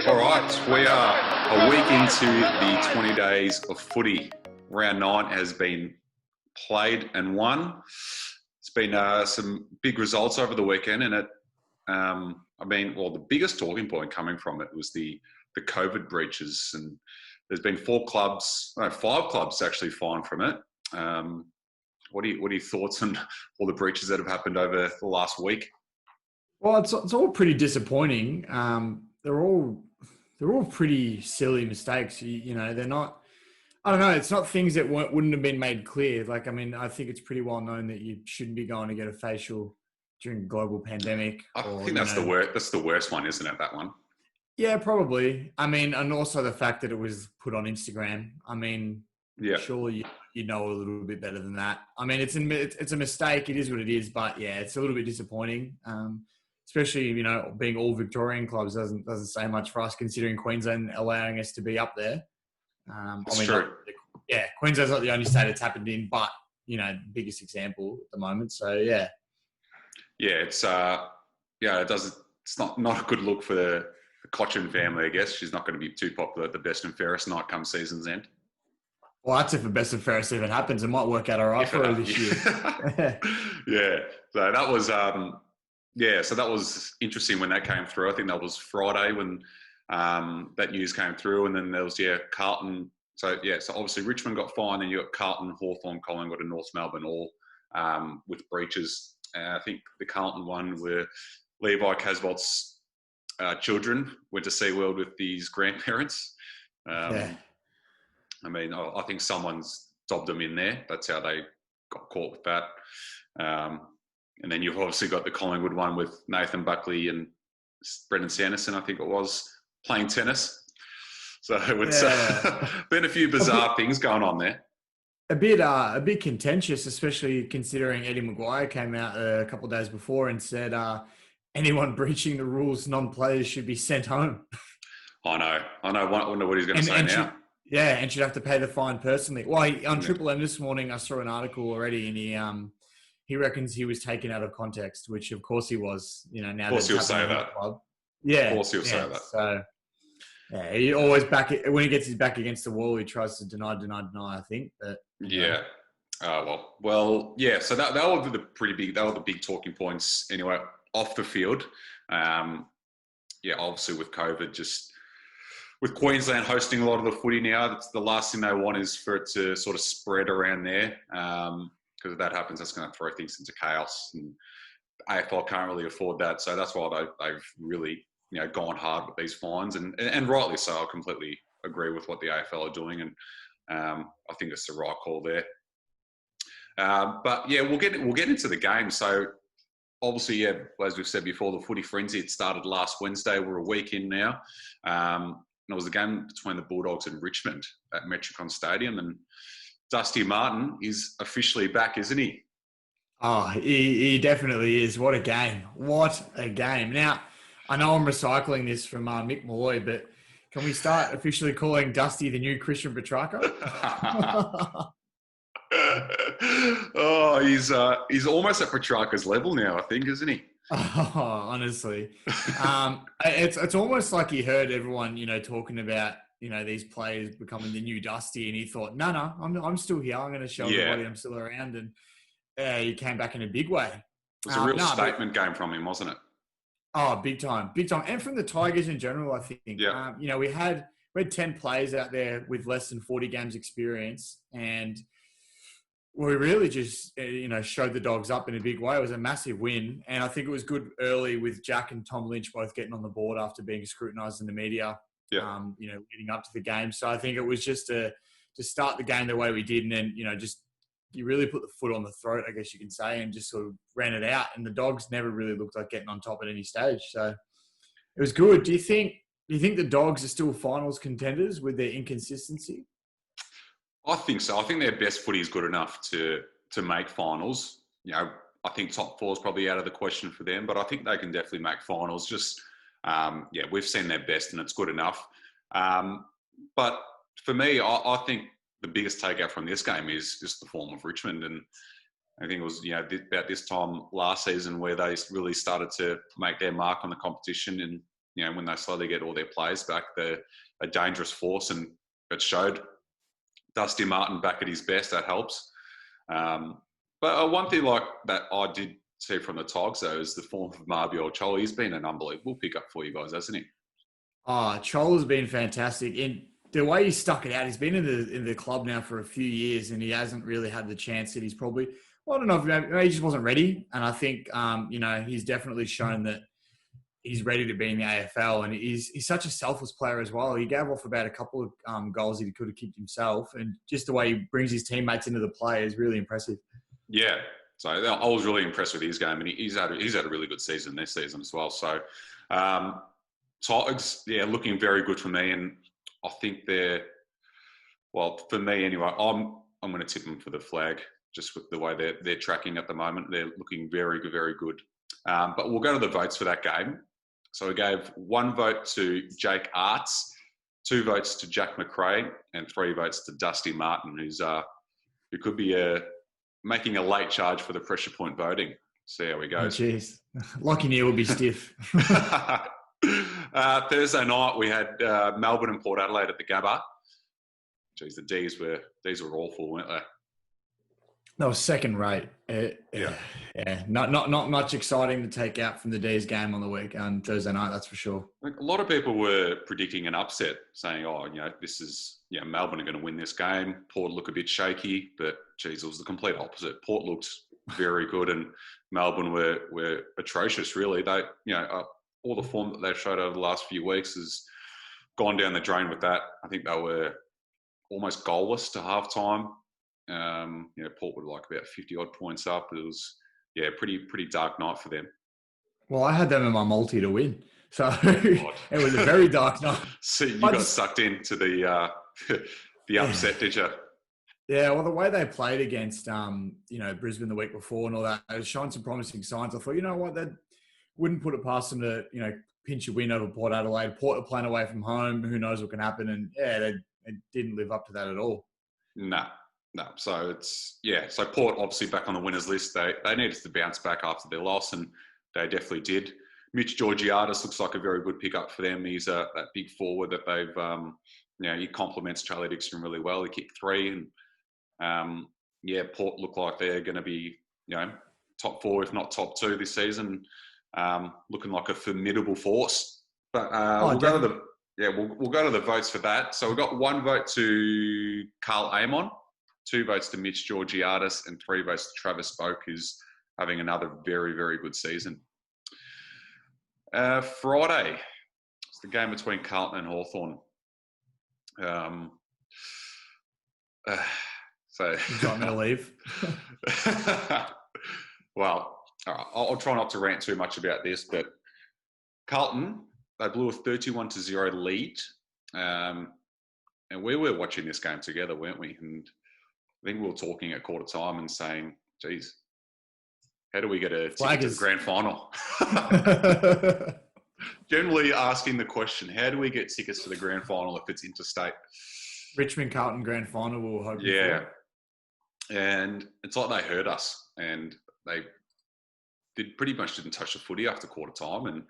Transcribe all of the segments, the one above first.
All right, we are a week into the 20 days of footy. Round 9 has been played and won. It's been some big results over the weekend, and the biggest talking point coming from it was the COVID breaches, and there's been 5 clubs actually fined from it. What are your thoughts on all the breaches that have happened over the last week? Well, it's all pretty disappointing. They're all pretty silly mistakes. You know, they're not. I don't know. It's not things that wouldn't have been made clear. Like, I mean, I think it's pretty well known that you shouldn't be going to get a facial during a global pandemic. I think that's the worst. That's the worst one, isn't it? That one. Yeah, probably. I mean, and also the fact that it was put on Instagram. I mean, yeah, surely you know a little bit better than that. I mean, it's a mistake. It is what it is. But yeah, it's a little bit disappointing. Especially, you know, being all Victorian clubs doesn't say much for us, considering Queensland allowing us to be up there. True. Queensland's not the only state it's happened in, but, you know, biggest example at the moment. So, yeah. Yeah, it's not a good look for the Cochin family, I guess. She's not going to be too popular at the best and fairest night come season's end. Well, that's if the best and fairest even happens. It might work out all right for her this year. Yeah. So that was... so that was interesting when that came through. I think that was Friday when that news came through, and then there was Carlton. So obviously Richmond got fined, and you got Carlton, Hawthorn, Collingwood, and North Melbourne all with breaches. I think the Carlton one were Levi Casbolt's children went to SeaWorld with his grandparents. I mean, I think someone's dobbed them in there. That's how they got caught with that. And then you've obviously got the Collingwood one with Nathan Buckley and Brendan Sanderson, I think it was, playing tennis. So it's been a few bizarre things going on there. A bit contentious, especially considering Eddie Maguire came out a couple of days before and said anyone breaching the rules, non-players should be sent home. I know. I wonder what he's going to say now. And should have to pay the fine personally. Well, on Triple M this morning, I saw an article already, and he reckons he was taken out of context, which of course he was. You know, now of course he'll say that. Yeah, of course he'll say that. So, yeah, he always when he gets his back against the wall, he tries to deny. I think, but yeah. Well, yeah. So that were the big talking points anyway off the field. Obviously with COVID, just with Queensland hosting a lot of the footy now, that's the last thing they want is for it to sort of spread around there. Because if that happens, that's going to throw things into chaos, and AFL can't really afford that. So that's why they've really, gone hard with these fines, and rightly so. I completely agree with what the AFL are doing, and I think it's the right call there. But yeah, we'll get into the game. So obviously, as we've said before, the footy frenzy, it started last Wednesday. We're a week in now. And it was a game between the Bulldogs and Richmond at Metricon Stadium, and Dusty Martin is officially back, isn't he? Oh, he definitely is. What a game. What a game. Now, I know I'm recycling this from Mick Malloy, but can we start officially calling Dusty the new Christian Petrarca? Oh, he's almost at Petrarca's level now, I think, isn't he? Oh, honestly. It's almost like he heard everyone, talking about, these players becoming the new Dusty, and he thought, no, I'm still here. I'm going to show everybody I'm still around. And he came back in a big way. It was a real statement game from him, wasn't it? Oh, big time. And from the Tigers in general, I think. Yeah. We had 10 players out there with less than 40 games experience, and we really just, showed the Dogs up in a big way. It was a massive win, and I think it was good early with Jack and Tom Lynch both getting on the board after being scrutinised in the media. Yeah. Leading up to the game. So I think it was just to start the game the way we did, and then, you really put the foot on the throat, I guess you can say, and just sort of ran it out. And the Dogs never really looked like getting on top at any stage. So it was good. Do you think the Dogs are still finals contenders with their inconsistency? I think so. I think their best footy is good enough to make finals. I think top 4 is probably out of the question for them, but I think they can definitely make finals. Just, we've seen their best, and it's good enough. But for me, I think the biggest takeout from this game is just the form of Richmond. And I think it was, about this time last season where they really started to make their mark on the competition. And, when they slowly get all their players back, they're a dangerous force. And it showed. Dusty Martin back at his best, that helps. But one thing like that I did see from the Togs, though, is the form of Mabior Chol. He's been an unbelievable pickup for you guys, hasn't he? Oh, Chol has been fantastic. And the way he stuck it out, he's been in the club now for a few years and he hasn't really had the chance that he's probably, I don't know, maybe he just wasn't ready. And I think, he's definitely shown that he's ready to be in the AFL. And he's such a selfless player as well. He gave off about a couple of goals that he could have kicked himself. And just the way he brings his teammates into the play is really impressive. Yeah. So I was really impressed with his game. And he's had a really good season this season as well. So Togs, looking very good for me. And I think for me anyway, I'm going to tip them for the flag just with the way they're tracking at the moment. They're looking very good, very good. But we'll go to the votes for that game. So we gave 1 vote to Jake Arts, 2 votes to Jack McRae, and 3 votes to Dusty Martin, who could be making a late charge for the pressure point voting. See how he goes. Oh, jeez. Lockie Neal will be stiff. Thursday night, we had Melbourne and Port Adelaide at the Gabba. Geez, the D's were awful, weren't they? That was second rate. Not much exciting to take out from the D's game on the week on Thursday night, that's for sure. A lot of people were predicting an upset, saying, this is, Melbourne are going to win this game. Port look a bit shaky, but geez, it was the complete opposite. Port looked very good and Melbourne were atrocious, really. They, all the form that they've showed over the last few weeks has gone down the drain with that. I think they were almost goalless to halftime. Port were like about 50 odd points up. It was, pretty dark night for them. Well, I had them in my multi to win. So it was a very dark night. So you got sucked into the upset, did you? Yeah, well, the way they played against, Brisbane the week before and all that, it was showing some promising signs. I thought, you know what, that wouldn't put it past them to, pinch a win over Port Adelaide. Port are playing away from home. Who knows what can happen? And, they didn't live up to that at all. No. So so Port obviously back on the winners list. They needed to bounce back after their loss, and they definitely did. Mitch Georgiadis looks like a very good pickup for them. He's that big forward that they've, he complements Charlie Dixon really well. He kicked 3, and Port look like they're going to be, top 4 if not top 2 this season. Looking like a formidable force. But we'll go to the votes for that. So we've got 1 vote to Carl Amon, 2 votes to Mitch Georgiadis, and 3 votes to Travis Spoke, who's having another very, very good season. Friday, it's the game between Carlton and Hawthorn. So you want me to leave? Well, all right, I'll try not to rant too much about this, but Carlton, they blew a 31-0 lead. And we were watching this game together, weren't we? And I think we were talking at quarter time and saying, geez, how do we get a ticket to the grand final? Generally asking the question, how do we get tickets to the grand final if it's interstate? Richmond Carlton grand final, we'll hope. Yeah. And it's like they heard us and they pretty much didn't touch the footy after quarter time. And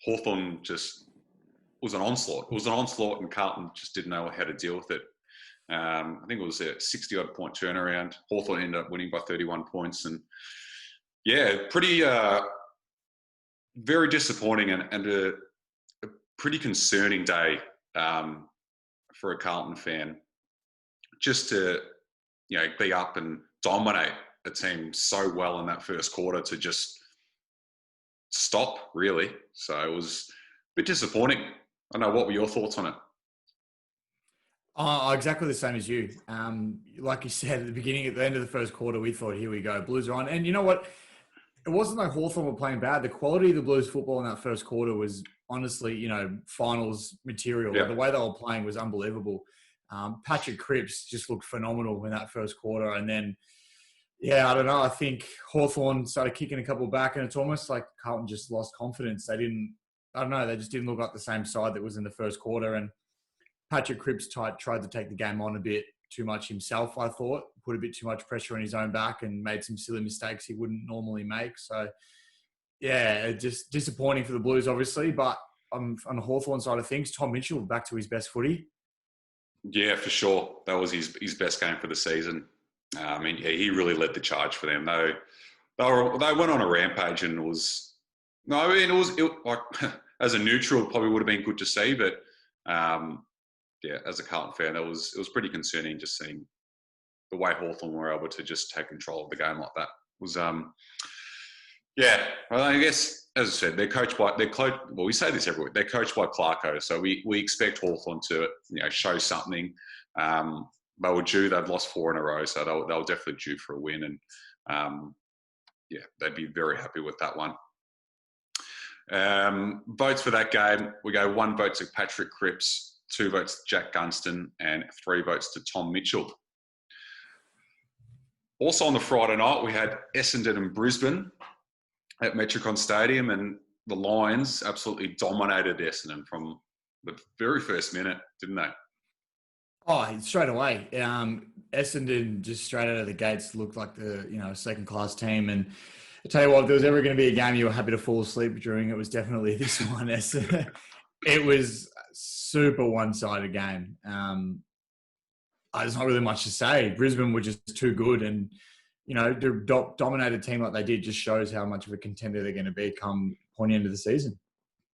Hawthorn just was an onslaught. It was an onslaught and Carlton just didn't know how to deal with it. I think it was a 60-odd point turnaround. Hawthorn ended up winning by 31 points. And, pretty very disappointing and a pretty concerning day for a Carlton fan. Just to, be up and dominate a team so well in that first quarter to just stop, really. So it was a bit disappointing. I don't know, what were your thoughts on it? Oh, exactly the same as you. Like you said, at the end of the first quarter, we thought, here we go, Blues are on. And you know what? It wasn't like Hawthorn were playing bad. The quality of the Blues football in that first quarter was honestly, finals material. Yeah. The way they were playing was unbelievable. Patrick Cripps just looked phenomenal in that first quarter. And then, I don't know. I think Hawthorn started kicking a couple back and it's almost like Carlton just lost confidence. They just didn't look like the same side that was in the first quarter. And Patrick Cripps tried to take the game on a bit too much himself, I thought. put a bit too much pressure on his own back and made some silly mistakes he wouldn't normally make. So, yeah, just disappointing for the Blues, obviously. But on the Hawthorn side of things, Tom Mitchell back to his best footy. Yeah, for sure. That was his best game for the season. I mean, yeah, he really led the charge for them. They went on a rampage, and it was like as a neutral, it probably would have been good to see, but yeah, as a Carlton fan, it was pretty concerning just seeing the way Hawthorn were able to just take control of the game like that. It was yeah. Well, I guess as I said, well, we say this every week. They're coached by Clarko, so we expect Hawthorn to show something. They were due. They've lost 4 in a row, so they were definitely due for a win, and yeah, they'd be very happy with that one. Votes for that game, we go 1 vote to Patrick Cripps, 2 votes to Jack Gunston, and 3 votes to Tom Mitchell. Also on the Friday night, we had Essendon and Brisbane at Metricon Stadium, and the Lions absolutely dominated Essendon from the very first minute, didn't they? Oh, straight away. Essendon just straight out of the gates looked like the second-class team. And I tell you what, if there was ever going to be a game you were happy to fall asleep during, it was definitely this one. It was a super one-sided game. There's not really much to say. Brisbane were just too good, and the dominated team like they did just shows how much of a contender they're going to be come pointy end of the season.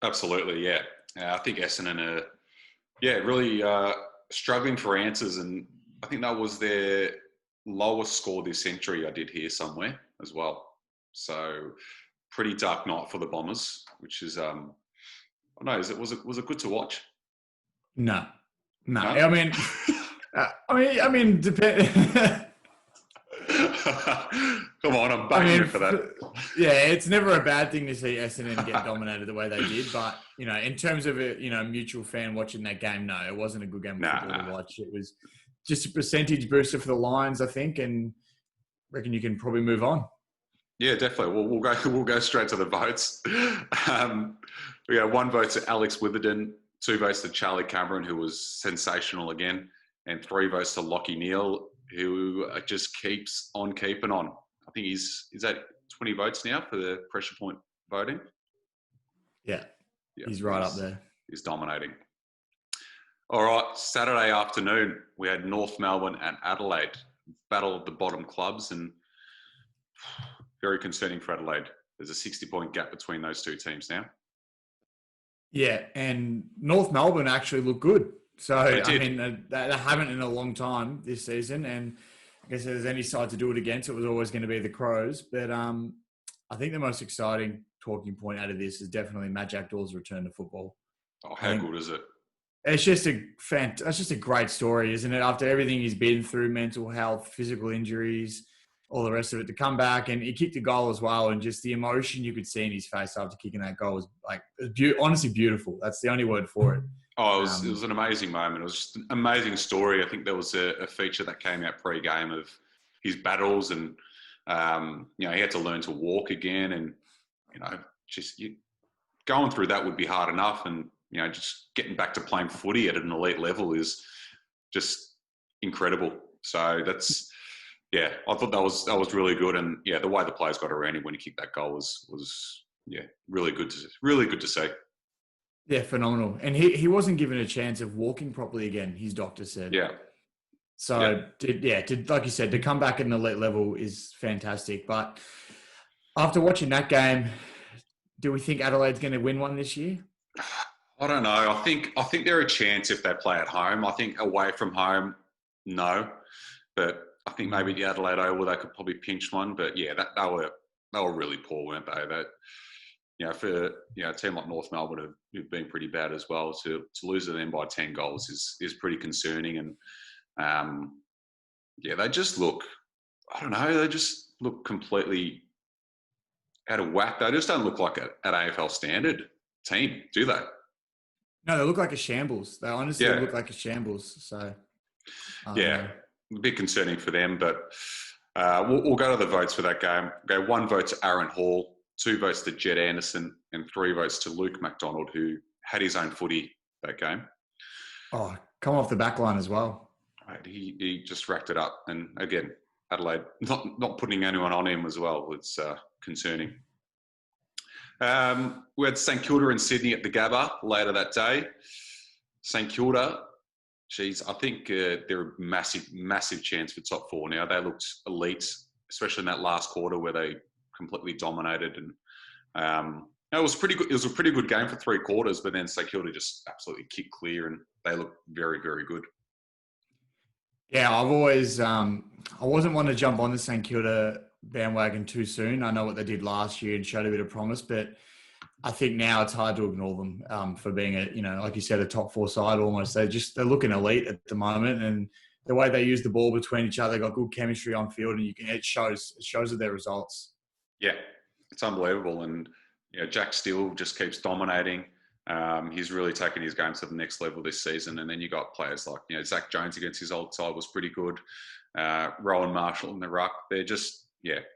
Absolutely, yeah. I think Essendon are, really struggling for answers, and I think that was their lowest score this century. I did hear somewhere as well. So pretty dark night for the Bombers, which is I don't know. Was it good to watch? No. I mean, depend. Come on, I'm banging you for that. Yeah, it's never a bad thing to see Essendon get dominated the way they did. But, in terms of a mutual fan watching that game, no, it wasn't a good game of football to watch. It was just a percentage booster for the Lions, I think, and reckon you can probably move on. Yeah, definitely. We'll go straight to the votes. We got 1 vote to Alex Witherden, 2 votes to Charlie Cameron, who was sensational again, and 3 votes to Lachie Neale, who just keeps on keeping on. I think he's at 20 votes now for the pressure point voting. Yeah, he's right up there. He's dominating. All right, Saturday afternoon, we had North Melbourne and Adelaide, battle of the bottom clubs, and very concerning for Adelaide. There's a 60-point gap between those 2 teams now. Yeah, and North Melbourne actually looked good. So, I mean, they haven't in a long time this season, and I guess if there's any side to do it against, it was always going to be the Crows. But I think the most exciting talking point out of this is definitely Matt Jackdaw's return to football. Oh, how good is it? It's just a great story, isn't it? After everything he's been through, mental health, physical injuries, all the rest of it, to come back, and he kicked a goal as well, and just the emotion you could see in his face after kicking that goal was honestly beautiful. That's the only word for it. Oh, it was an amazing moment. It was just an amazing story. I think there was a feature that came out pre-game of his battles, and he had to learn to walk again, and going through that would be hard enough, and just getting back to playing footy at an elite level is just incredible. So that's. Yeah, I thought that was really good, and the way the players got around him when he kicked that goal was really good to see. Yeah, phenomenal. And he wasn't given a chance of walking properly again, his doctor said. Yeah. So like you said, to come back at an elite level is fantastic. But after watching that game, do we think Adelaide's going to win one this year? I don't know. I think they're a chance if they play at home. I think away from home, no, but. I think maybe the Adelaide Oval they could probably pinch one, but they were really poor, weren't they? That for a team like North Melbourne who've been pretty bad as well, to lose to them by 10 goals is pretty concerning, and they just look, I don't know, they just look completely out of whack. They just don't look like an AFL standard team, do they? No, they look like a shambles. They honestly look like a shambles. So a bit concerning for them, but we'll go to the votes for that game. We'll go 1 vote to Aaron Hall, 2 votes to Jed Anderson, and 3 votes to Luke McDonald, who had his own footy that game. Oh, come off the back line as well. He just racked it up. And again, Adelaide not putting anyone on him as well was concerning. We had St Kilda and Sydney at the Gabba later that day. St Kilda, I think they're a massive chance for top four now. They looked elite, especially in that last quarter where they completely dominated. And it was pretty good. It was a pretty good game for 3 quarters, but then St Kilda just absolutely kicked clear, and they looked very, very good. Yeah, I've always I wasn't one to jump on the St Kilda bandwagon too soon. I know what they did last year and showed a bit of promise, but I think now it's hard to ignore them for being like you said, a top 4 side almost. They're looking elite at the moment, and the way they use the ball between each other, they got good chemistry on field, and it shows with their results. Yeah, it's unbelievable, and Jack Steele just keeps dominating. He's really taken his game to the next level this season, and then you got players like Zach Jones against his old side was pretty good. Rowan Marshall in the ruck. They're just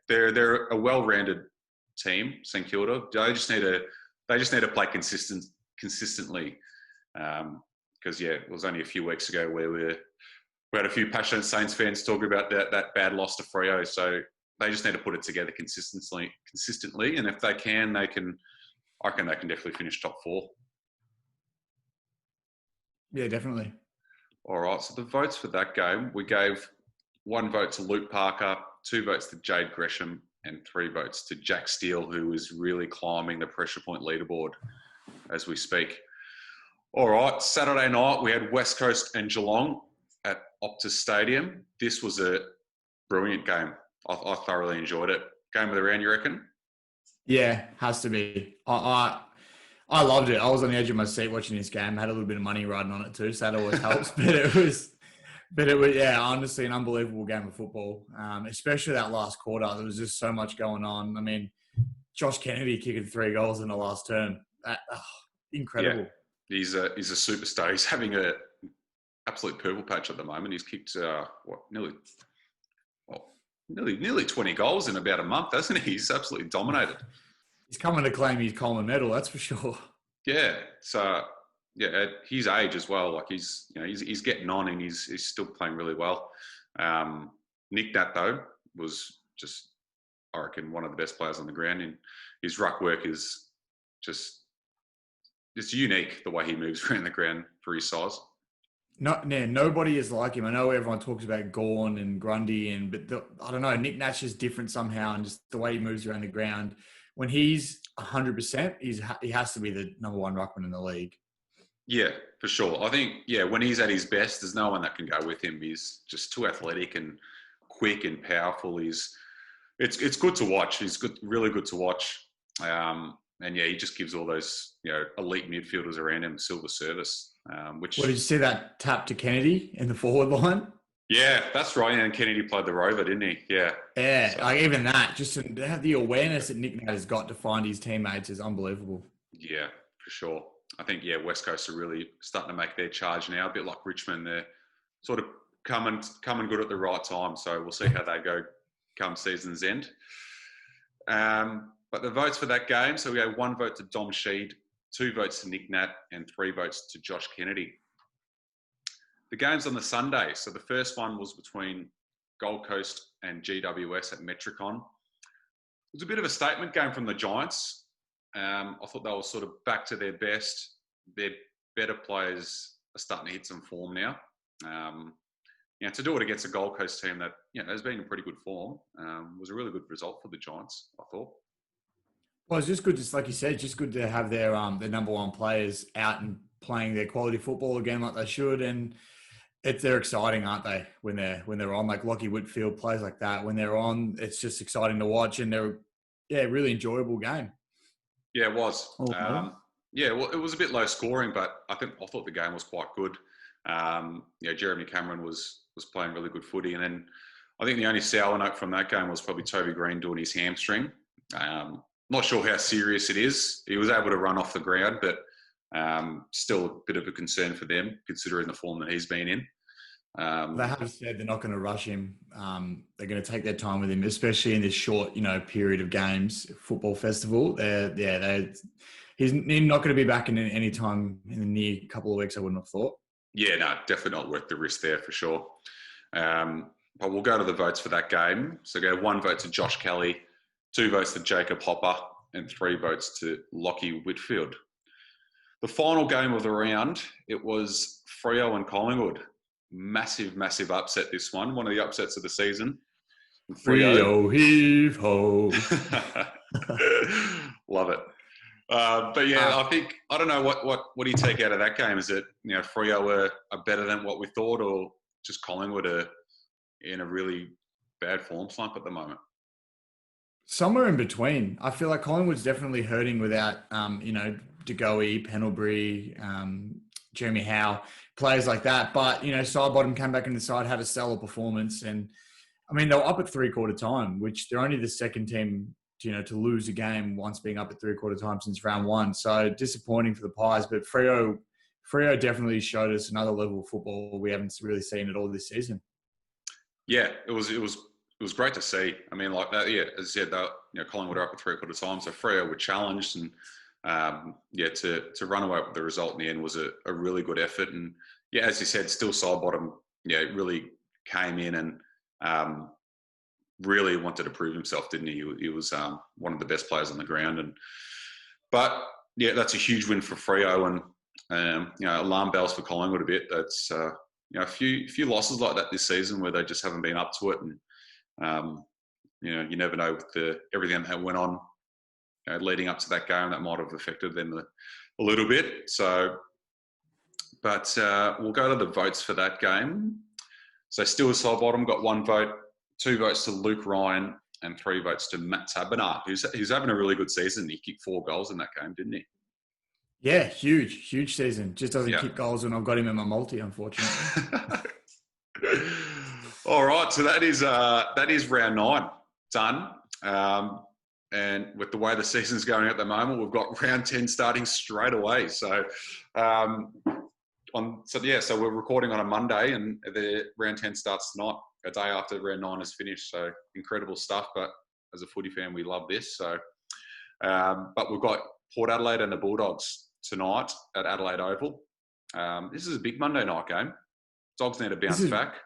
they're a well-rounded team. St Kilda. They just need to play consistently. Because it was only a few weeks ago where we had a few passionate Saints fans talking about that bad loss to Freo. So they just need to put it together consistently, and if they can, I reckon they can definitely finish top 4. Yeah, definitely. All right. So the votes for that game, we gave 1 vote to Luke Parker, 2 votes to Jade Gresham, and 3 votes to Jack Steele, who is really climbing the pressure point leaderboard as we speak. All right. Saturday night, we had West Coast and Geelong at Optus Stadium. This was a brilliant game. I thoroughly enjoyed it. Game of the round, you reckon? Yeah, has to be. I loved it. I was on the edge of my seat watching this game. I had a little bit of money riding on it too, so that always helps. But it was honestly an unbelievable game of football. Especially that last quarter. There was just so much going on. I mean, Josh Kennedy kicking 3 goals in the last term. Incredible. Yeah. He's a superstar. He's having a absolute purple patch at the moment. He's kicked nearly 20 goals in about a month, hasn't he? He's absolutely dominated. He's coming to claim his Coleman medal, that's for sure. Yeah. So at his age as well, like he's getting on, and he's still playing really well. Nick Nat though was just, I reckon, one of the best players on the ground, and his ruck work is just unique, the way he moves around the ground for his size. Nobody is like him. I know everyone talks about Gawn and Grundy, but I don't know. Nick Nat's just different somehow, and just the way he moves around the ground. When he's 100%, he has to be the number 1 ruckman in the league. Yeah, for sure. I think when he's at his best, there's no one that can go with him. He's just too athletic and quick and powerful. It's good to watch. He's really good to watch. And he just gives all those elite midfielders around him silver service. Did you see that tap to Kennedy in the forward line? Yeah, that's right. And Kennedy played the rover, didn't he? Yeah. Yeah, so, like even that, just to have the awareness that Nick Nat has got to find his teammates is unbelievable. Yeah, for sure. I think West Coast are really starting to make their charge now, a bit like Richmond. They're sort of coming good at the right time. So we'll see how they go come season's end. But the votes for that game, so we had 1 vote to Dom Sheed, 2 votes to Nick Nat, and 3 votes to Josh Kennedy. The game's on the Sunday. So the first one was between Gold Coast and GWS at Metricon. It was a bit of a statement game from the Giants. I thought they were sort of back to their best. Their better players are starting to hit some form now. To do it against a Gold Coast team that has been in pretty good form was a really good result for the Giants, I thought. Well, it's just good, just like you said, just good to have their number 1 players out and playing their quality football again like they should. And they're exciting, aren't they? When they're on, like Lockie Whitfield, players like that. When they're on, it's just exciting to watch, and they're really enjoyable game. Yeah, it was. Well, it was a bit low scoring, but I thought the game was quite good. Jeremy Cameron was playing really good footy, and then I think the only sour note from that game was probably Toby Green doing his hamstring. Not sure how serious it is. He was able to run off the ground, but still a bit of a concern for them, considering the form that he's been in. They have said they're not going to rush him. They're going to take their time with him, especially in this short, period of games, football festival. He's not going to be back in any time in the near couple of weeks, I wouldn't have thought. Yeah, no, definitely not worth the risk there for sure. but we'll go to the votes for that game. So go 1 vote to Josh Kelly, 2 votes to Jacob Hopper, and 3 votes to Lockie Whitfield. The final game of the round, it was Freo and Collingwood. Massive, massive upset, this one. One of the upsets of the season. Freo heave ho. Love it. But yeah, I don't know what do you take out of that game? Is it, Freo are better than what we thought, or just Collingwood are in a really bad form slump at the moment? Somewhere in between. I feel like Collingwood's definitely hurting without, De Goey, Pendlebury, Jeremy Howe, players like that. But, Sidebottom came back in the side, had a stellar performance. And, I mean, they were up at three-quarter time, which they're only the second team, to lose a game once being up at three-quarter time since round 1. So disappointing for the Pies. But Freo definitely showed us another level of football we haven't really seen at all this season. Yeah, it was great to see. I mean, like that. Yeah, as I said, Collingwood are up at three-quarter time, so Freo were challenged, and to run away with the result in the end was a really good effort. And yeah, as you said, still Sidebottom, really came in and really wanted to prove himself, didn't he? He was one of the best players on the ground, but yeah, that's a huge win for Freo, and alarm bells for Collingwood a bit. That's a few losses like that this season where they just haven't been up to it, and you never know with everything that went on leading up to that game, that might have affected them a little bit. So, but we'll go to the votes for that game. So still Sidebottom got 1 vote, 2 votes to Luke Ryan, and 3 votes to Matt Taberner, who's having a really good season. He kicked 4 goals in that game, didn't he? Yeah, huge season. Just doesn't kick goals when I've got him in my multi, unfortunately. All right, so that is round 9 done. And with the way the season's going at the moment, we've got round 10 starting straight away. So, so we're recording on a Monday, and the round 10 starts tonight, a day after round 9 is finished. So incredible stuff. But as a footy fan, we love this. So, but we've got Port Adelaide and the Bulldogs tonight at Adelaide Oval. This is a big Monday night game. Dogs need to bounce back.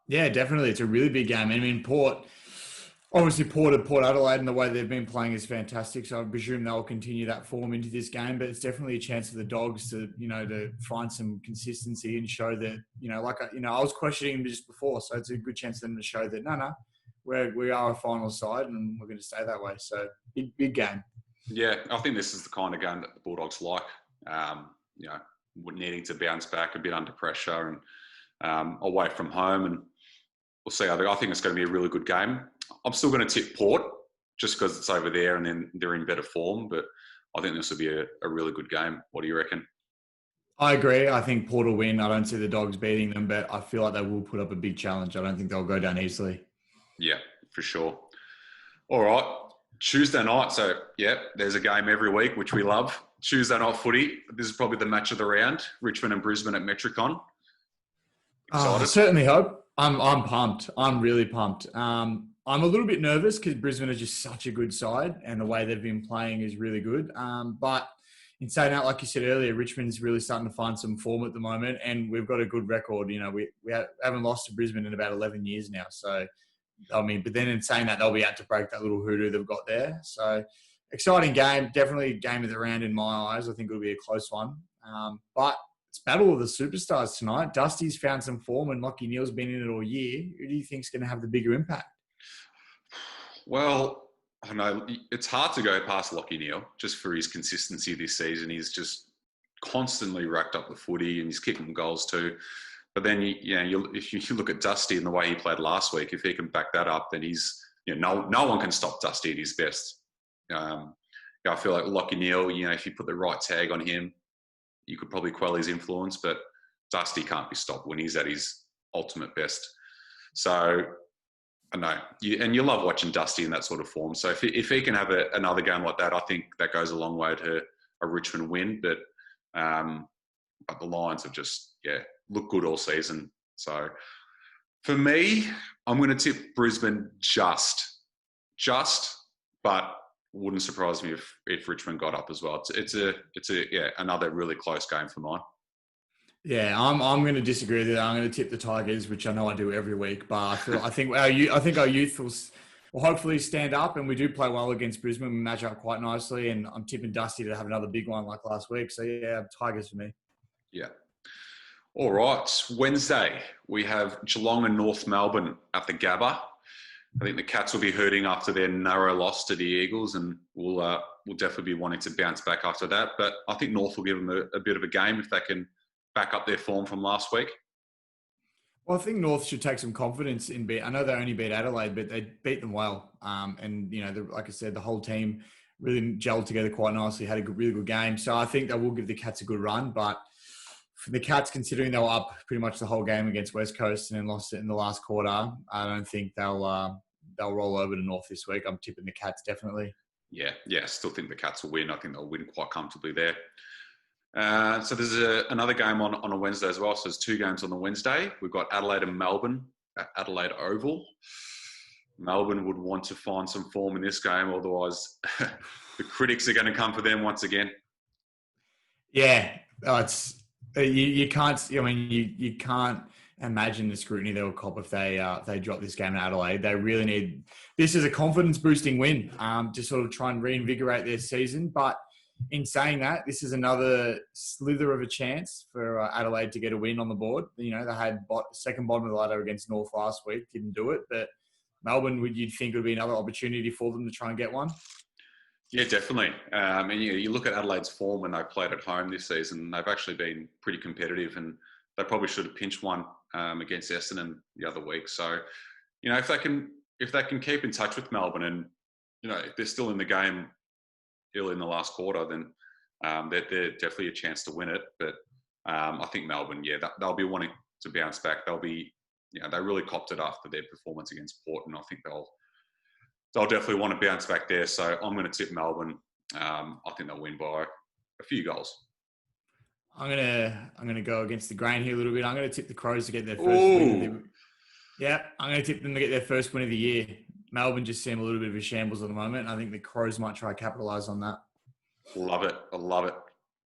Yeah, definitely. It's a really big game. I mean, Port Adelaide and the way they've been playing is fantastic. So I presume they'll continue that form into this game. But it's definitely a chance for the Dogs to, to find some consistency and show that, I was questioning them just before. So it's a good chance for them to show that, we are a final side and we're going to stay that way. So big game. Yeah, I think this is the kind of game that the Bulldogs like. Needing to bounce back a bit under pressure and away from home, and we'll see. I think it's going to be a really good game. I'm still going to tip Port just because it's over there and then they're in better form, but I think this will be a really good game. What do you reckon? I agree. I think Port will win. I don't see the Dogs beating them, but I feel like they will put up a big challenge. I don't think they'll go down easily. Yeah, for sure. All right. Tuesday night. So, there's a game every week, which we love. Tuesday night footy. This is probably the match of the round. Richmond and Brisbane at Metricon. I certainly hope. I'm pumped. I'm really pumped. I'm a little bit nervous because Brisbane are just such a good side and the way they've been playing is really good. But in saying that, like you said earlier, Richmond's really starting to find some form at the moment and we've got a good record. We haven't lost to Brisbane in about 11 years now. So, I mean, but then in saying that, they'll be out to break that little hoodoo they've got there. So, exciting game. Definitely a game of the round in my eyes. I think it'll be a close one. But it's battle of the superstars tonight. Dusty's found some form and Lachie Neale's been in it all year. Who do you think is going to have the bigger impact? Well, I don't know. It's hard to go past Lachie Neale just for his consistency this season. He's just constantly racked up the footy and he's kicking goals too. But then, if you look at Dusty and the way he played last week, if he can back that up, then he's, no one can stop Dusty at his best. I feel like Lachie Neale, if you put the right tag on him, you could probably quell his influence, but Dusty can't be stopped when he's at his ultimate best. So, I know. You love watching Dusty in that sort of form. So if he can have another game like that, I think that goes a long way to a Richmond win. But the Lions have just, looked good all season. So for me, I'm going to tip Brisbane just, but wouldn't surprise me if Richmond got up as well. It's another really close game for mine. Yeah, I'm going to disagree with that. I'm going to tip the Tigers, which I know I do every week. But I think our youth will hopefully stand up, and we do play well against Brisbane. We match up quite nicely, and I'm tipping Dusty to have another big one like last week. So yeah, Tigers for me. Yeah. All right. Wednesday, we have Geelong and North Melbourne at the Gabba. I think the Cats will be hurting after their narrow loss to the Eagles, and we'll definitely be wanting to bounce back after that. But I think North will give them a bit of a game if they can back up their form from last week. Well, I think North should take some confidence in beat. I know they only beat Adelaide, but they beat them well. And like I said, the whole team really gelled together quite nicely. Had a really good game. So I think they will give the Cats a good run. But for the Cats, considering they were up pretty much the whole game against West Coast and then lost it in the last quarter, I don't think they'll roll over to North this week. I'm tipping the Cats definitely. Yeah. I still think the Cats will win. I think they'll win quite comfortably there. So there's another game on a Wednesday as well. So there's two games on the Wednesday. We've got Adelaide and Melbourne at Adelaide Oval. Melbourne would want to find some form in this game, otherwise the critics are going to come for them once again. Yeah, you can't. I mean, you can't imagine the scrutiny they'll cop if they drop this game in Adelaide. They really need this as a confidence boosting win to sort of try and reinvigorate their season. But in saying that, this is another slither of a chance for Adelaide to get a win on the board. You know, they had second bottom of the ladder against North last week, didn't do it. But Melbourne, you'd think would be another opportunity for them to try and get one? Yeah, definitely. And you look at Adelaide's form when they played at home this season, they've actually been pretty competitive, and they probably should have pinched one against Essendon the other week. So, you know, if they can keep in touch with Melbourne, and you know, if they're still in the game early in the last quarter, then they're definitely a chance to win it. But I think Melbourne, they'll be wanting to bounce back. They really copped it after their performance against Port, and I think they'll definitely want to bounce back there. So I'm going to tip Melbourne. I think they'll win by a few goals. I'm gonna go against the grain here a little bit. I'm gonna tip the Crows to get their first win. Yeah, I'm gonna tip them to get their first win of the year. Melbourne just seem a little bit of a shambles at the moment. I think the Crows might try to capitalise on that. Love it. I love it.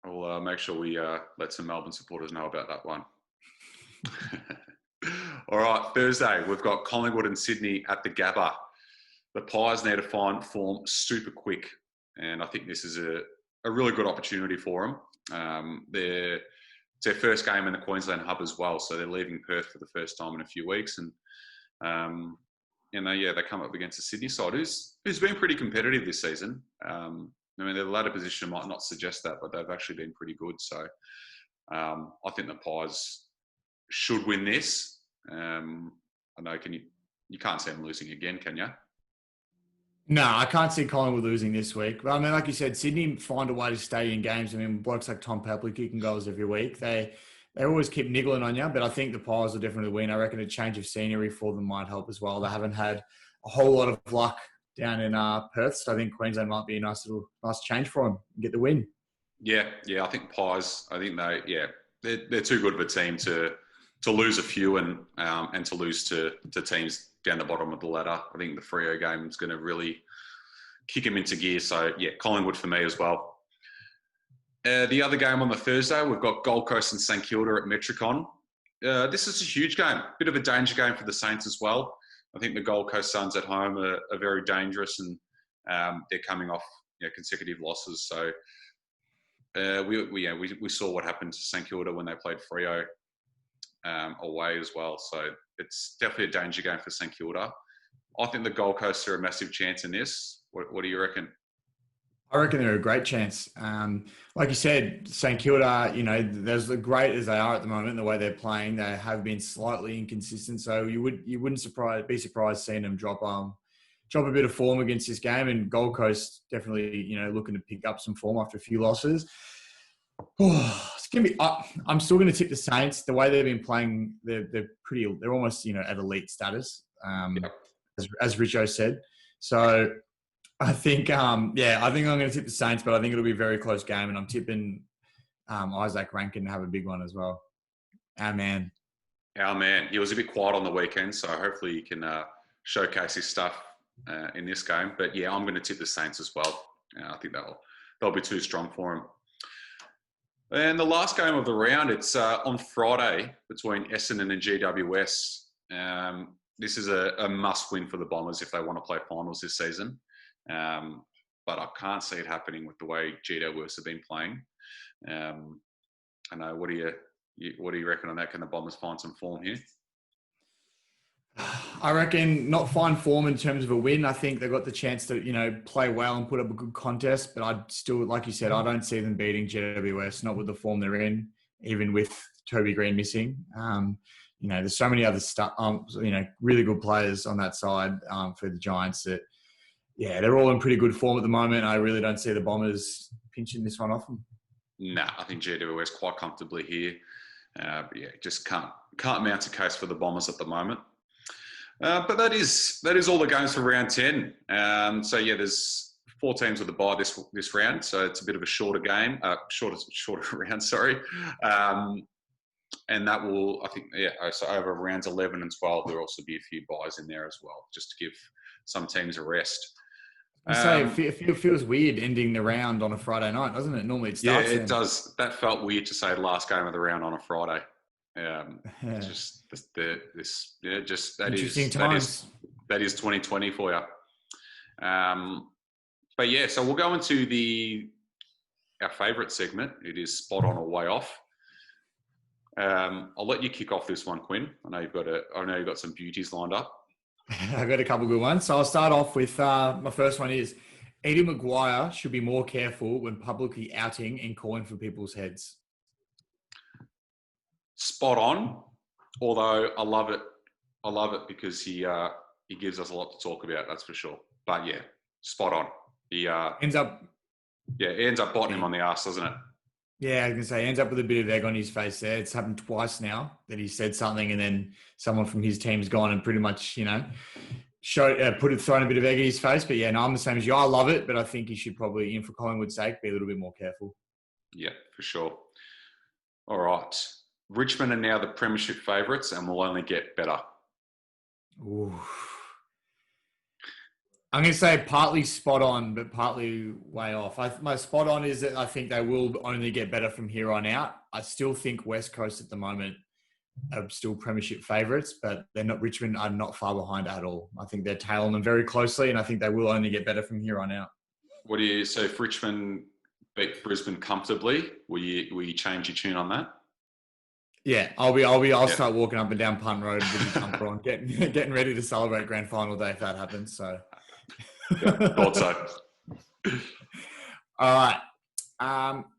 I'll make sure we let some Melbourne supporters know about that one. All right, Thursday, we've got Collingwood and Sydney at the Gabba. The Pies need to find form super quick, and I think this is a really good opportunity for them. It's their first game in the Queensland hub as well, so they're leaving Perth for the first time in a few weeks, and they come up against the Sydney side, who's been pretty competitive this season. I mean, their ladder position might not suggest that, but they've actually been pretty good. So I think the Pies should win this. I know you can't see them losing again, can you? No, I can't see Collingwood losing this week. But I mean, like you said, Sydney find a way to stay in games. I mean, blokes like Tom Papley kicking goals every week. They always keep niggling on you, but I think the Pies will definitely win. I reckon a change of scenery for them might help as well. They haven't had a whole lot of luck down in Perth, so I think Queensland might be a nice change for them and get the win. Yeah, I think Pies. I think they're too good of a team to lose a few and to lose to teams down the bottom of the ladder. I think the Freo game is going to really kick him into gear. So, yeah, Collingwood for me as well. The other game on the Thursday, we've got Gold Coast and St Kilda at Metricon. This is a huge game, bit of a danger game for the Saints as well. I think the Gold Coast Suns at home are very dangerous, and they're coming off consecutive losses. So we saw what happened to St Kilda when they played Freo away as well. So it's definitely a danger game for St Kilda. I think the Gold Coast are a massive chance in this. What do you reckon? I reckon they're a great chance. Like you said, St Kilda, as great as they are at the moment, the way they're playing, they have been slightly inconsistent. So you wouldn't be surprised seeing them drop a bit of form against this game. And Gold Coast definitely, looking to pick up some form after a few losses. It's gonna be. I'm still going to tip the Saints. The way they've been playing, they're almost at elite status, as Richo said. So I think I'm going to tip the Saints, but I think it'll be a very close game, and I'm tipping Isaac Rankin to have a big one as well. Our man. He was a bit quiet on the weekend, so hopefully he can showcase his stuff in this game. But yeah, I'm going to tip the Saints as well. I think they'll be too strong for him. And the last game of the round, it's on Friday between Essendon and GWS. This is a must-win for the Bombers if they want to play finals this season. But I can't see it happening with the way GWS have been playing. I know. What do you reckon on that? Can the Bombers find some form here? I reckon not find form in terms of a win. I think they've got the chance to, play well and put up a good contest. But I'd still, like you said, I don't see them beating GWS, not with the form they're in, even with Toby Green missing. There's so many other really good players on that side for the Giants that, they're all in pretty good form at the moment. I really don't see the Bombers pinching this one off them. Nah, I think GWS quite comfortably here. Just can't mount a case for the Bombers at the moment. But that is all the games for round 10. There's 4 teams with the bye this round, so it's a bit of a shorter game, shorter round, sorry. And that will, I think, so over rounds 11 and 12, there'll also be a few byes in there as well, just to give some teams a rest. It feels weird ending the round on a Friday night, doesn't it? Normally it starts. Yeah, it does. That felt weird to say the last game of the round on a Friday. Just interesting times. That is 2020 for you. So we'll go into our favourite segment. It is spot on or way off. I'll let you kick off this one, Quinn. I know you've got some beauties lined up. I've got a couple good ones. So I'll start off with my first one is Eddie Maguire should be more careful when publicly outing and calling for people's heads. Spot on. Although I love it because he gives us a lot to talk about. That's for sure. But yeah, spot on. He ends up biting him on the ass, doesn't it? Yeah, I was going to say, he ends up with a bit of egg on his face there. It's happened twice now that he said something and then someone from his team's gone and pretty much, thrown a bit of egg in his face. But yeah, no, I'm the same as you. I love it, but I think he should probably, for Collingwood's sake, be a little bit more careful. Yeah, for sure. All right. Richmond are now the premiership favourites and will only get better. Ooh. I'm going to say partly spot on, but partly way off. My spot on is that I think they will only get better from here on out. I still think West Coast at the moment are still premiership favourites, but Richmond are not far behind at all. I think they're tailing them very closely, and I think they will only get better from here on out. So if Richmond beat Brisbane comfortably, will you change your tune on that? Yeah, I'll start walking up and down Punt Road with the jumper on, getting ready to celebrate grand final day if that happens. So, thought so. All right.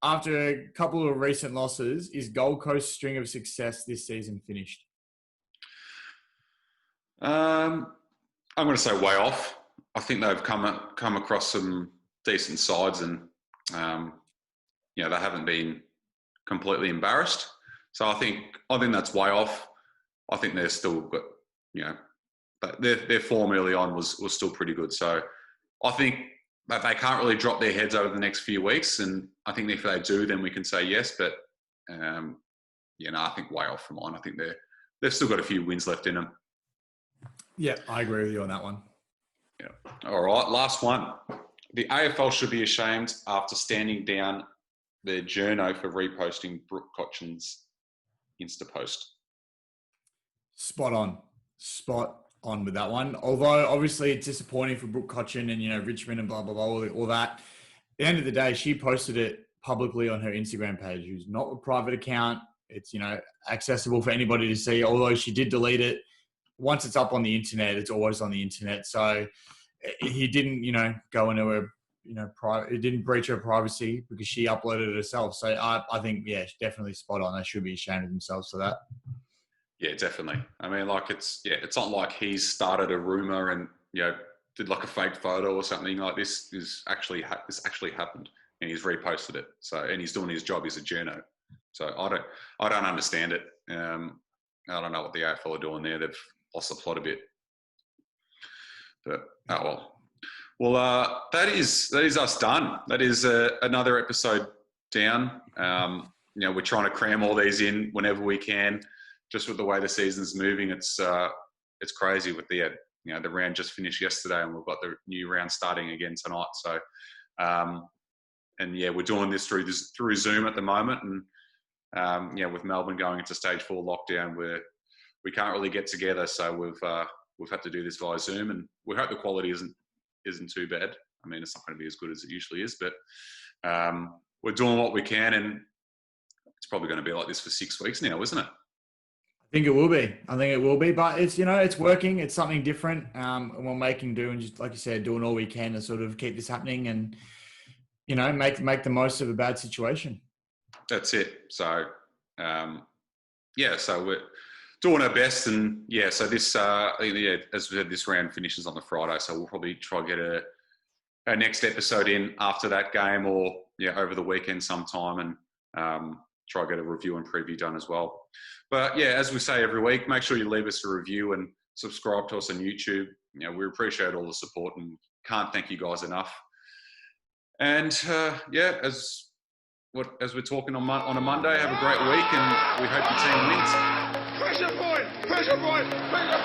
After a couple of recent losses, is Gold Coast's string of success this season finished? I'm going to say way off. I think they've come across some decent sides, and they haven't been completely embarrassed. So I think that's way off. I think they're still got, their form early on was still pretty good. So I think that they can't really drop their heads over the next few weeks. And I think if they do, then we can say yes. But, I think way off from mine. I think they've still got a few wins left in them. Yeah, I agree with you on that one. Yeah. All right, last one. The AFL should be ashamed after standing down their journo for reposting Brooke Cotchin's Insta post. Spot on with that one. Although obviously it's disappointing for Brooke Cotchin and Richmond and blah blah blah, all that. At the end of the day, she posted it publicly on her Instagram page. It was not a private account. It's accessible for anybody to see. Although she did delete it. Once it's up on the internet, it's always on the internet. So he didn't go into her it didn't breach her privacy because she uploaded it herself. So I think, definitely spot on. They should be ashamed of themselves for that. Yeah, definitely. I mean, it's not like he's started a rumor and, did like a fake photo or something like this. This actually happened and he's reposted it. So, and he's doing his job as a journo. So I don't understand it. I don't know what the AFL are doing there. They've lost the plot a bit. But, oh well. Well, that is us done. That is another episode down. We're trying to cram all these in whenever we can. Just with the way the season's moving, it's crazy. With the round just finished yesterday, and we've got the new round starting again tonight. So, yeah, we're doing this through Zoom at the moment, and yeah, with Melbourne going into stage 4 lockdown, we can't really get together, so we've had to do this via Zoom, and we hope the quality isn't too bad. I mean, it's not going to be as good as it usually is, but we're doing what we can, and it's probably going to be like this for 6 weeks now, isn't it? I think it will be, but it's, it's working. It's something different. And we're making do, and just like you said, doing all we can to sort of keep this happening and, make the most of a bad situation. That's it. So, yeah, so we're doing our best, and yeah, so this, as we said, this round finishes on the Friday, so we'll probably try to get our next episode in after that game, or over the weekend sometime, and try to get a review and preview done as well. But yeah, as we say every week, make sure you leave us a review and subscribe to us on YouTube. We appreciate all the support and can't thank you guys enough. And yeah, as we're talking on a Monday, have a great week, and we hope your team wins. Pressure point! Pressure point! Pressure point!